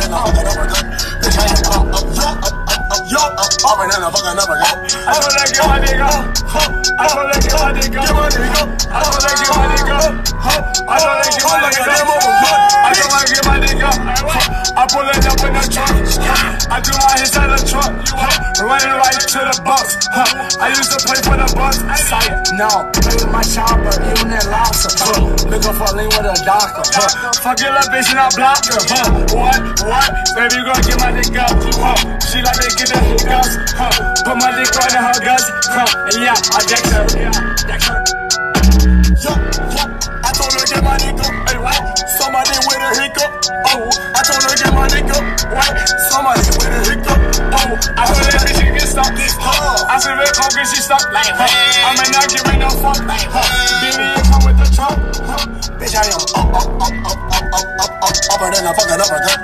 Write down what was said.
than a fucking uppercut. Bitch, I am up and then a fucking uppercut. I don't like it, my nigga. I don't like it, my nigga. Get my nigga. I don't like it, my nigga. I don't like it, my nigga. I don't like it, my nigga. I pull it up in the trunk. I do my hits out the trunk. Running right to the box. I used to play for the Bucks. No, play with my chopper, even that lobster. Looking for a link with a doctor. Fuck your little bitch and I block her. What? Baby, you gon' get my dick up. She like to get the hiccups. Put my dick on her guts. And yeah, I deck her. I told her to get my nigga. Hey, what? Somebody with a hiccup. Oh, I told her to get my nigga. What? Somebody with a hiccup. Oh, I told that bitch she get stuck. I said, red coke and she stuck. I'm not giving no fuck. Baby, you come with the trunk. bitch, I am up and then a fucking uppercut.